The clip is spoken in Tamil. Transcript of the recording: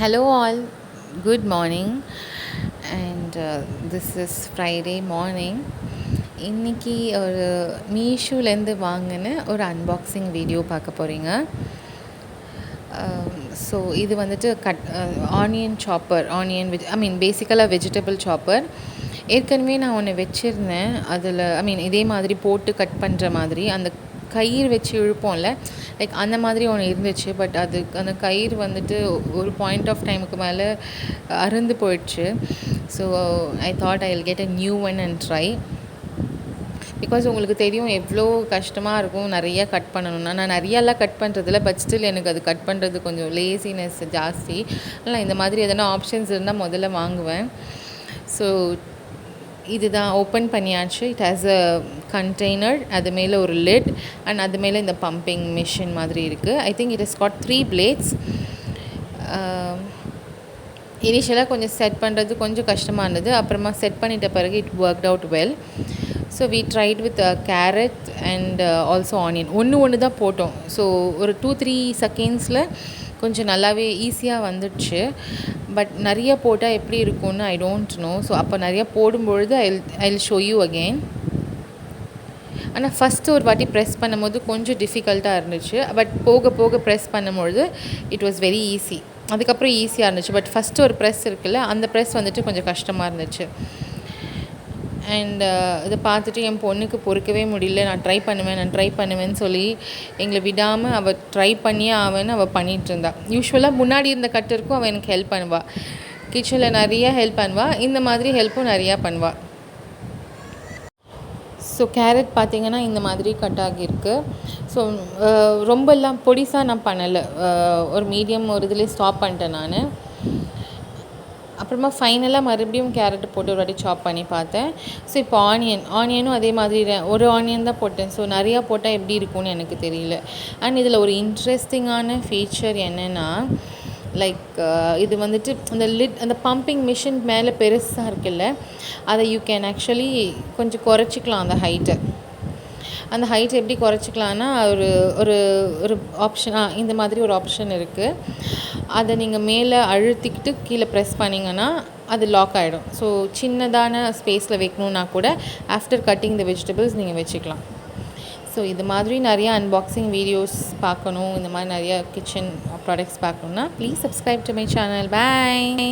Hello, all. Good morning. And this is Friday morning. இன்னைக்கு ஒரு மீஷோலேருந்து வாங்கின ஒரு அன்பாக்சிங் வீடியோ பார்க்க போகிறீங்க. ஸோ இது வந்துட்டு ஆனியன் சாப்பர், பேசிக்கலாக வெஜிடபிள் சாப்பர். ஏற்கனவே நான் ஒன்று வச்சுருந்தேன். அதில் இதே மாதிரி போட்டு கட் பண்ணுற மாதிரி அந்த கயிறு வச்சு இழுப்போம்ல, லைக் அந்த மாதிரி ஒன்று இருந்துச்சு. பட் அந்த கயிறு வந்துட்டு ஒரு பாயிண்ட் ஆஃப் டைமுக்கு மேலே அருந்து போயிடுச்சு. So I thought I will get a new one and try. Because உங்களுக்கு தெரியும் எவ்வளோ கஷ்டமாக இருக்கும் நிறையா கட் பண்ணணும்னா. நான் நிறையாலாம் கட் பண்ணுறதில்ல, பட் ஸ்டில் எனக்கு அது கட் பண்ணுறது கொஞ்சம் லேசினஸ் ஜாஸ்தி. ஆனால் இந்த மாதிரி எதனா ஆப்ஷன்ஸ் இருந்தால் முதல்ல வாங்குவேன். ஸோ இதுதான் ஓப்பன் பண்ணியாச்சு. இட் ஹேஸ் அ கண்டெய்னர், அது மேலே ஒரு லிட் அண்ட் அது மேலே இந்த பம்பிங் மிஷின் மாதிரி இருக்குது. I think it is got 3 blades. இனிஷியலாக கொஞ்சம் செட் பண்ணுறது கொஞ்சம் கஷ்டமாக இருந்தது. அப்புறமா செட் பண்ணிட்ட பிறகு it worked out well. So we tried with carrot and also onion. ஒன்று தான் போட்டோம். ஸோ ஒரு 2-3 செகண்ட்ஸில் கொஞ்சம் நல்லாவே ஈஸியாக வந்துடுச்சு. பட் நிறைய போட்டால் எப்படி இருக்கும்னு ஐ டோன்ட் நோ. ஸோ அப்போ நிறையா போடும்பொழுது I will show you again. ஆனால் ஃபஸ்ட்டு ஒரு வாட்டி ப்ரெஸ் பண்ணும்போது கொஞ்சம் டிஃபிகல்ட்டாக இருந்துச்சு. பட் போக போக ப்ரெஸ் பண்ணும்பொழுது இட் வாஸ் வெரி ஈஸி. அதுக்கப்புறம் ஈஸியாக இருந்துச்சு. பட் ஃபஸ்ட்டு ஒரு ப்ரெஸ் இருக்குல்ல, அந்த ப்ரெஸ் வந்துட்டு கொஞ்சம் கஷ்டமாக இருந்துச்சு. அண்ட் இதை பார்த்துட்டு என் பொண்ணுக்கு பொறுக்கவே முடியல. நான் ட்ரை பண்ணுவேன்னு சொல்லி எங்களை விடாமல் அவள் ட்ரை பண்ணியே ஆவேன்னு அவள் பண்ணிகிட்டு இருந்தாள். யூஸ்வலாக முன்னாடி இருந்த கட்டருக்கும் அவள் எனக்கு ஹெல்ப் பண்ணுவாள். கிச்சனில் நிறையா ஹெல்ப் பண்ணுவாள். இந்த மாதிரி ஹெல்ப்பும் நிறையா பண்ணுவாள். ஸோ கேரட் பார்த்திங்கன்னா இந்த மாதிரி கட் ஆகியிருக்கு. ஸோ ரொம்பலாம் பொடிசாக நான் பண்ணலை. ஒரு மீடியம் ஒரு இதுலேயே ஸ்டாப் பண்ணிட்டேன் நான். அப்புறமா ஃபைனலாக மறுபடியும் கேரட்டு போட்டு ஒரு வாட்டி சாப் பண்ணி பார்த்தேன். ஸோ இப்போ ஆனியனும் அதே மாதிரி ஒரு ஆனியன் தான் போட்டேன். ஸோ நிறையா போட்டால் எப்படி இருக்கும்னு எனக்கு தெரியல. அண்ட் இதில் ஒரு இன்ட்ரெஸ்டிங்கான ஃபீச்சர் என்னென்னா, லைக் இது வந்துட்டு அந்த பம்பிங் மிஷின் மேலே பெருசாக இருக்குல்ல, அதை யூ கேன் ஆக்சுவலி கொஞ்சம் குறைச்சிக்கலாம் அந்த ஹைட்டை. அந்த ஹைட் எப்படி குறைச்சிக்கலான்னா ஒரு ஒரு ஒரு ஆப்ஷன் இந்த மாதிரி ஒரு ஆப்ஷன் இருக்குது. அதை நீங்கள் மேலே அழுத்திக்கிட்டு கீழே ப்ரெஸ் பண்ணிங்கன்னா அது லாக் ஆகிடும். ஸோ சின்னதான ஸ்பேஸில் வைக்கணுன்னா கூட ஆஃப்டர் கட்டிங் த வெஜிடபிள்ஸ் நீங்கள் வச்சுக்கலாம். ஸோ இது மாதிரி நிறையா அன்பாக்சிங் வீடியோஸ் பார்க்கணும், இந்த மாதிரி நிறையா கிச்சன் ப்ராடக்ட்ஸ் பார்க்கணுன்னா please subscribe to my channel. Bye.